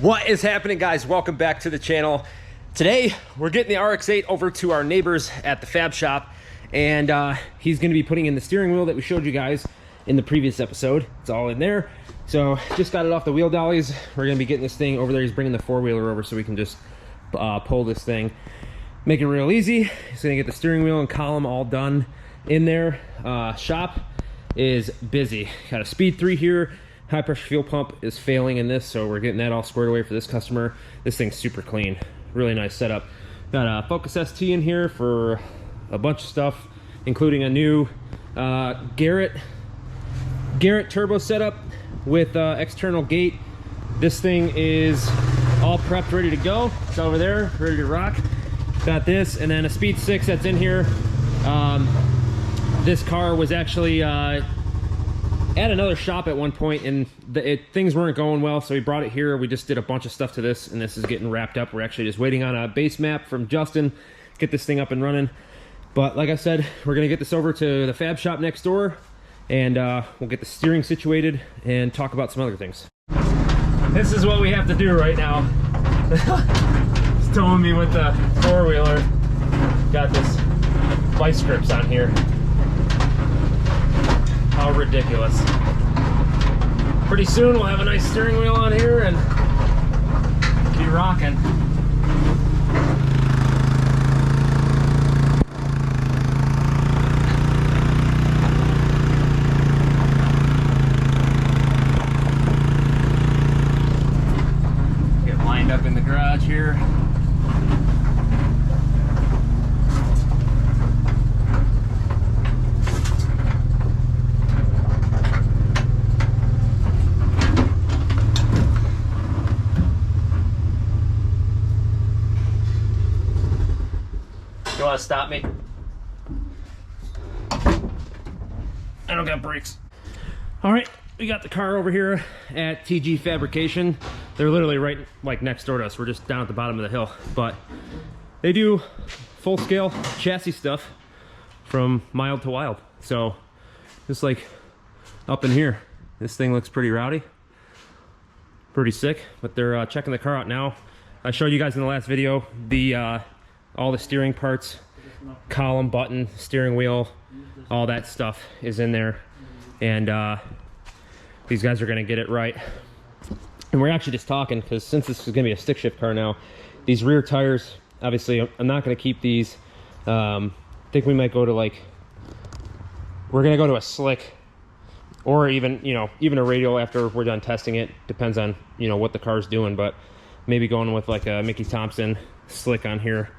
What is happening, guys? Welcome back to the channel. Today we're getting the RX8 over to our neighbors at the fab shop, and he's going to be putting in the steering wheel that we showed you guys in the previous episode. It's all in there. So just got it off the wheel dollies. We're going to be getting this thing over there. He's bringing the four-wheeler over so we can just pull this thing, make it real easy. He's going to get the steering wheel and column all done in there. Shop is busy. Got a speed 3 here. High pressure fuel pump is failing in this, so we're getting that all squared away for this customer. This thing's super clean, really nice setup. Got a Focus ST in here for a bunch of stuff, including a new Garrett turbo setup with external gate. This thing is all prepped, ready to go. It's over there, ready to rock. Got this, and then a Speed 6 that's in here. This car was actually at another shop at one point, and things weren't going well, so we brought it here. We just did a bunch of stuff to this, and this is getting wrapped up. We're actually just waiting on a base map from Justin, get this thing up and running. But like I said, we're gonna get this over to the fab shop next door, and we'll get the steering situated and talk about some other things. This is what we have to do right now. He's towing me with the four-wheeler. Got this vice grips on here. How ridiculous. Pretty soon we'll have a nice steering wheel on here and be rocking. Get lined up in the garage here. You want to stop me? I don't got brakes. All right, we got the car over here at TG Fabrication. They're literally right like next door to us. We're just down at the bottom of the hill, but they do full-scale chassis stuff from mild to wild. So just like up in here, this thing looks pretty rowdy, pretty sick. But they're checking the car out now. I showed you guys in the last video the all the steering parts, column, button, steering wheel, all that stuff is in there, and these guys are going to get it right. And we're actually just talking, because since this is going to be a stick shift car now, these rear tires, obviously I'm not going to keep these. I think we might go to we're going to go to a slick, or even even a radial after we're done testing it. Depends on what the car's doing, but maybe going with like a Mickey Thompson slick on here,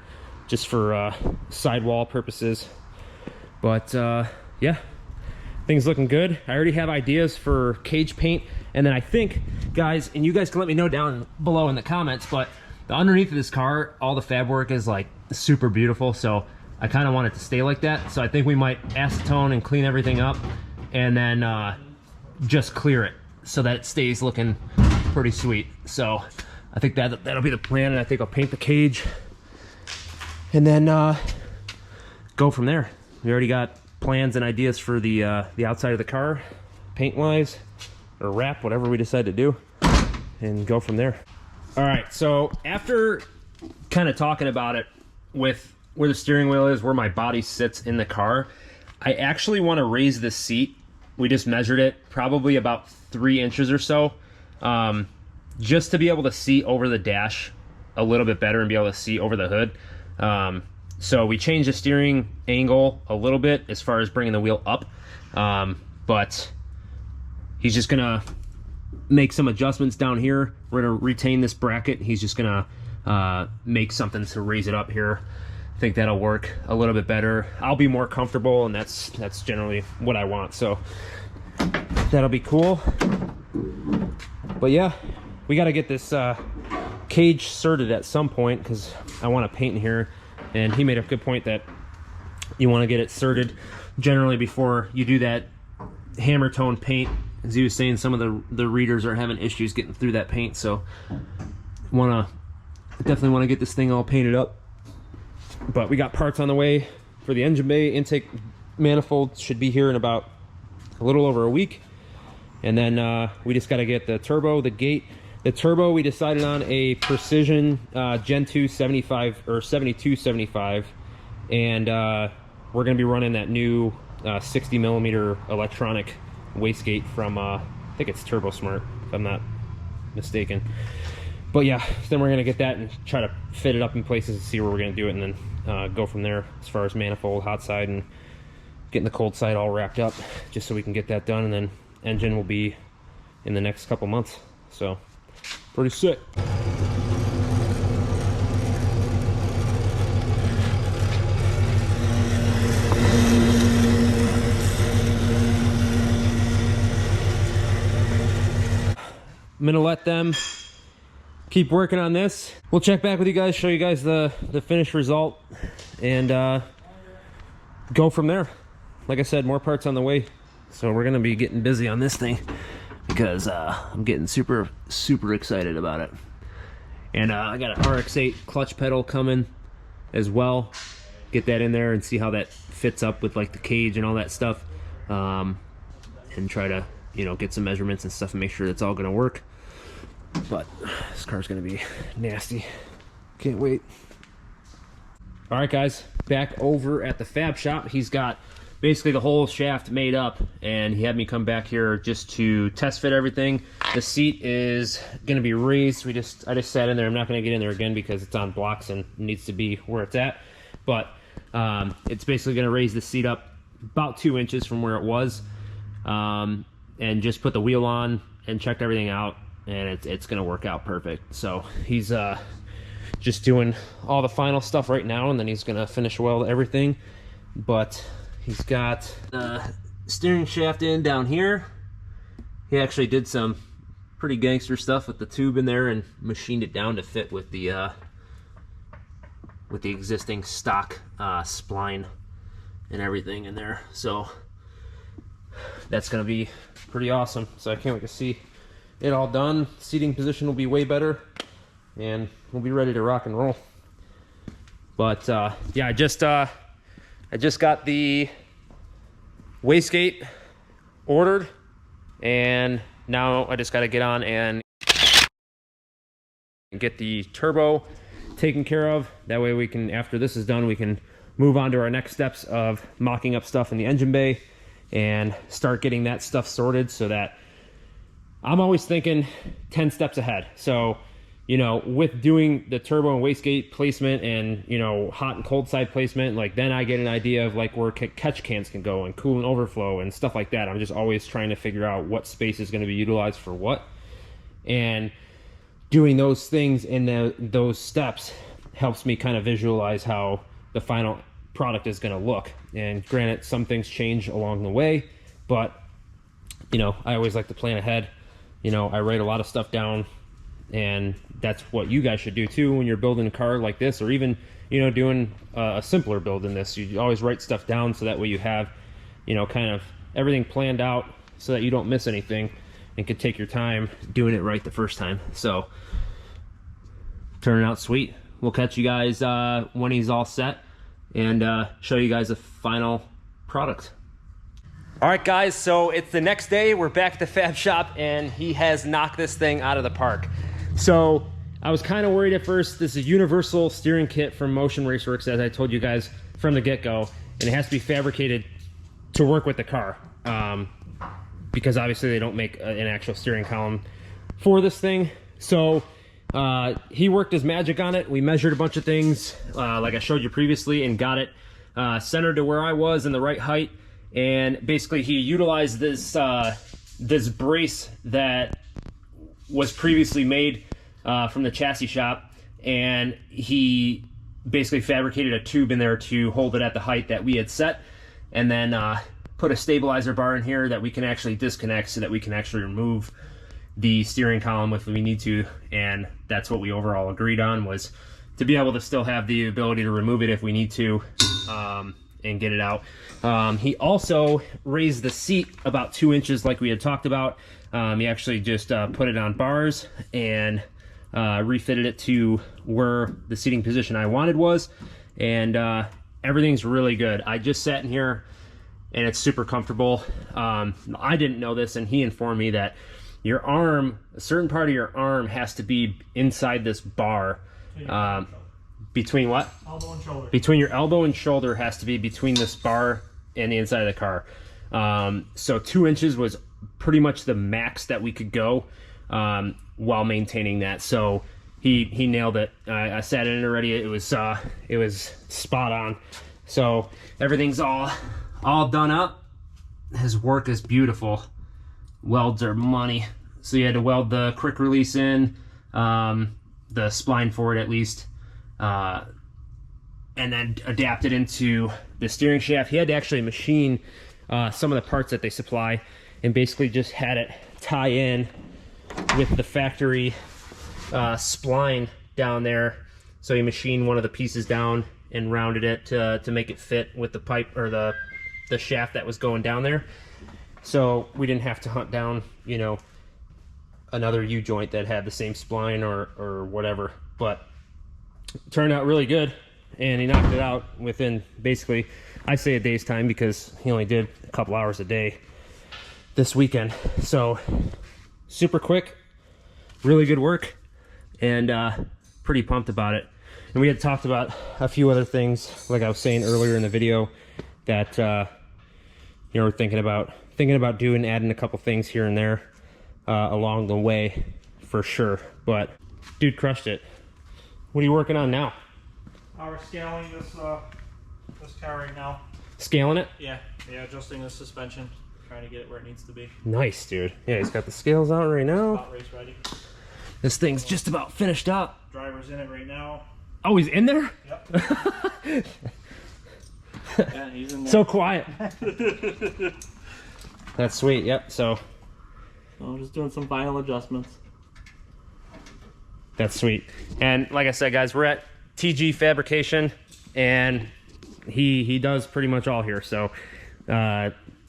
just for sidewall purposes. But yeah, things looking good. I already have ideas for cage paint, and then I think, guys, and you guys can let me know down below in the comments, but the underneath of this car, all the fab work is like super beautiful, so I kind of want it to stay like that. So I think we might acetone and clean everything up, and then just clear it so that it stays looking pretty sweet. So I think that'll be the plan, and I think I'll paint the cage and then go from there. We already got plans and ideas for the outside of the car, paint wise, or wrap, whatever we decide to do, and go from there. All right, so after kind of talking about it with where the steering wheel is, where my body sits in the car, I actually want to raise this seat. We just measured it, probably about 3 inches or so, just to be able to see over the dash a little bit better and be able to see over the hood. So we changed the steering angle a little bit as far as bringing the wheel up, but he's just gonna make some adjustments down here. We're gonna retain this bracket. He's just gonna make something to raise it up here. I think that'll work a little bit better. I'll be more comfortable, and that's generally what I want, so that'll be cool. But yeah, we got to get this cage serted at some point, because I want to paint in here, and he made a good point that you want to get it serted generally before you do that hammer tone paint. As he was saying, some of the readers are having issues getting through that paint, so definitely want to get this thing all painted up. But we got parts on the way for the engine bay. Intake manifold should be here in about a little over a week, and then we just got to get the turbo, the gate, The turbo, we decided on a Precision Gen 2 75 or 7275, and we're going to be running that new 60 millimeter electronic wastegate from I think it's Turbo Smart, if I'm not mistaken. But yeah, then we're going to get that and try to fit it up in places and see where we're going to do it, and then go from there as far as manifold, hot side, and getting the cold side all wrapped up, just so we can get that done, and then engine will be in the next couple months. So pretty sick. I'm gonna let them keep working on this. We'll check back with you guys, show you guys the finished result, and go from there. Like I said, more parts on the way, so we're gonna be getting busy on this thing because I'm getting super excited about it. And I got an RX8 clutch pedal coming as well. Get that in there and see how that fits up with like the cage and all that stuff, and try to, you know, get some measurements and stuff and make sure it's all gonna work. But this car's gonna be nasty. Can't wait. All right, guys, back over at the fab shop. He's got basically the whole shaft made up, and he had me come back here just to test fit everything. The seat is gonna be raised. I just sat in there. I'm not gonna get in there again because it's on blocks and needs to be where it's at. But it's basically gonna raise the seat up about 2 inches from where it was, and just put the wheel on and checked everything out, and it's gonna work out perfect. So he's just doing all the final stuff right now, and then he's gonna finish weld everything. But he's got the steering shaft in down here. He actually did some pretty gangster stuff with the tube in there and machined it down to fit with the existing stock spline and everything in there. So that's gonna be pretty awesome. So I can't wait to see it all done. Seating position will be way better, and we'll be ready to rock and roll. But yeah, I just got the wastegate ordered, and now I just got to get on and get the turbo taken care of. That way we can, after this is done, we can move on to our next steps of mocking up stuff in the engine bay and start getting that stuff sorted, so that I'm always thinking 10 steps ahead. So, you know, with doing the turbo and wastegate placement and, you know, hot and cold side placement, like then I get an idea of like where catch cans can go and coolant overflow and stuff like that. I'm just always trying to figure out what space is going to be utilized for what, and doing those things in those steps helps me kind of visualize how the final product is going to look. And granted, some things change along the way, but you know, I always like to plan ahead. You know, I write a lot of stuff down, and that's what you guys should do too when you're building a car like this, or even, you know, doing a simpler build than this. You always write stuff down, so that way you have, you know, kind of everything planned out so that you don't miss anything and can take your time doing it right the first time. So turning out sweet. We'll catch you guys when he's all set, and show you guys the final product. All right, guys, so it's the next day. We're back at the fab shop, and he has knocked this thing out of the park. So I was kind of worried at first. This is a universal steering kit from Motion Raceworks, as I told you guys from the get-go, and it has to be fabricated to work with the car, because obviously they don't make an actual steering column for this thing. So he worked his magic on it. We measured a bunch of things, like I showed you previously, and got it centered to where I was in the right height. And basically he utilized this this brace that was previously made from the chassis shop, and he basically fabricated a tube in there to hold it at the height that we had set, and then put a stabilizer bar in here that we can actually disconnect, so that we can actually remove the steering column if we need to. And that's what we overall agreed on, was to be able to still have the ability to remove it if we need to, and get it out. He also raised the seat about 2 inches like we had talked about. He actually just put it on bars and refitted it to where the seating position I wanted was, and everything's really good. I just sat in here and it's super comfortable. I didn't know this, and he informed me that your arm, a certain part of your arm has to be inside this bar. Between what? Elbow and shoulder. Between your elbow and shoulder has to be between this bar and the inside of the car. So 2 inches was pretty much the max that we could go while maintaining that. So he nailed it. I sat in it already. It was spot on. So everything's all done up. His work is beautiful. Welds are money. So you had to weld the quick release in, the spline for it at least, and then adapt it into the steering shaft. He had to actually machine some of the parts that they supply and basically just had it tie in with the factory spline down there. So he machined one of the pieces down and rounded it to make it fit with the pipe or the shaft that was going down there. So we didn't have to hunt down, you know, another U-joint that had the same spline or whatever. But it turned out really good, and he knocked it out within basically, I say a day's time because he only did a couple hours a day this weekend. So super quick, really good work, and pretty pumped about it. And we had talked about a few other things, like I was saying earlier in the video, that you know, we're thinking about doing, adding a couple things here and there along the way for sure. But dude crushed it. What are you working on now? We're scaling this car right now. Scaling it? Yeah, adjusting the suspension, trying to get it where it needs to be. Nice, dude. Yeah, he's got the scales out right now. About race ready. This thing's just about finished up. Driver's in it right now. Oh, he's in there? Yep. Yeah, he's in there. So quiet. That's sweet. Yep. So I'm just doing some final adjustments. That's sweet. And like I said, guys, we're at TG Fabrication, and he does pretty much all here. So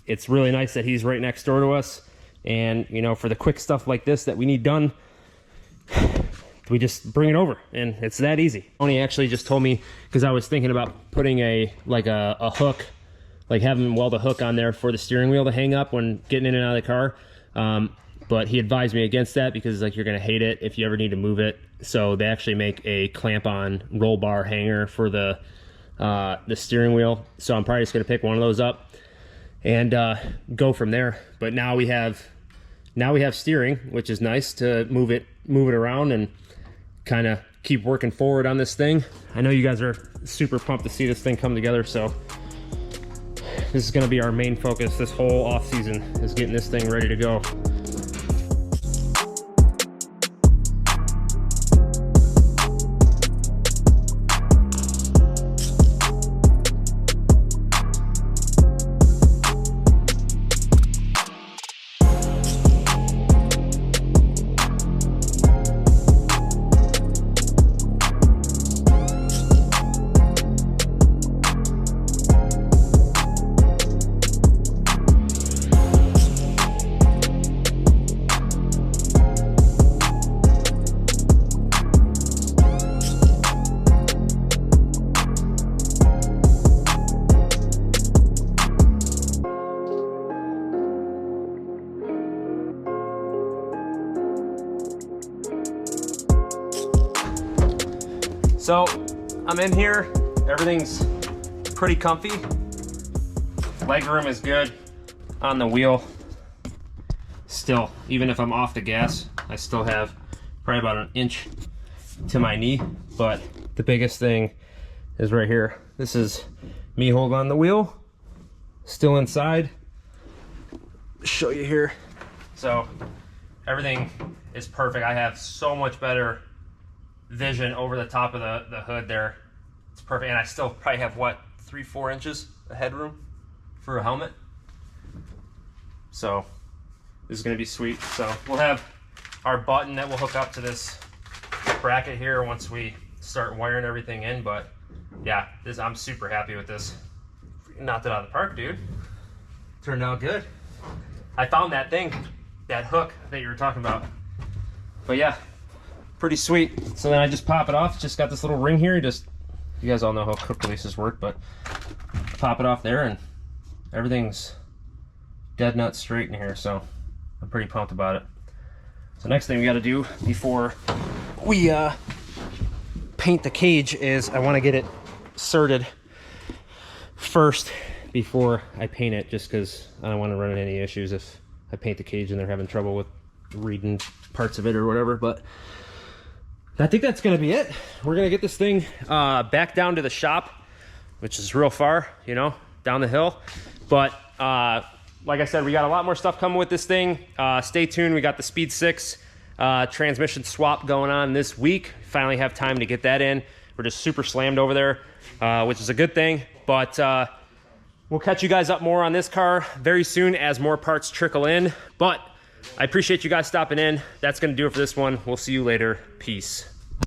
it's really nice that he's right next door to us. And you know, for the quick stuff like this that we need done, we just bring it over, and it's that easy. Tony actually just told me, because I was thinking about putting a hook, like having him weld a hook on there for the steering wheel to hang up when getting in and out of the car. But he advised me against that because like you're gonna hate it if you ever need to move it. So they actually make a clamp-on roll bar hanger for the steering wheel. So I'm probably just gonna pick one of those up and go from there. But now we have steering, which is nice to move it around and kind of keep working forward on this thing. I know you guys are super pumped to see this thing come together, so this is going to be our main focus this whole off season, is getting this thing ready to go. So I'm in here, everything's pretty comfy. Leg room is good on the wheel. Still, even if I'm off the gas, I still have probably about an inch to my knee. But the biggest thing is right here. This is me holding on the wheel, still inside. Show you here. So everything is perfect. I have so much better vision over the top of the hood there. It's perfect. And I still probably have what, 3-4 inches of headroom for a helmet. So this is going to be sweet. So we'll have our button that will hook up to this bracket here once we start wiring everything in. But yeah, I'm super happy with this. Knocked it out of the park, dude. Turned out good. I found that thing, that hook that you were talking about. But yeah, pretty sweet. So then I just pop it off. Just got this little ring here. You guys all know how hook releases work, but pop it off there and everything's dead nut straight in here. So I'm pretty pumped about it. So next thing we got to do before we paint the cage is I want to get it serted first before I paint it, just because I don't want to run into any issues if I paint the cage and they're having trouble with reading parts of it or whatever. But I think that's going to be it. We're going to get this thing back down to the shop, which is real far, you know, down the hill. But like I said, we got a lot more stuff coming with this thing. Stay tuned. We got the Speed 6 transmission swap going on this week. Finally have time to get that in. We're just super slammed over there, which is a good thing. But we'll catch you guys up more on this car very soon as more parts trickle in. But I appreciate you guys stopping in. That's going to do it for this one. We'll see you later. Peace.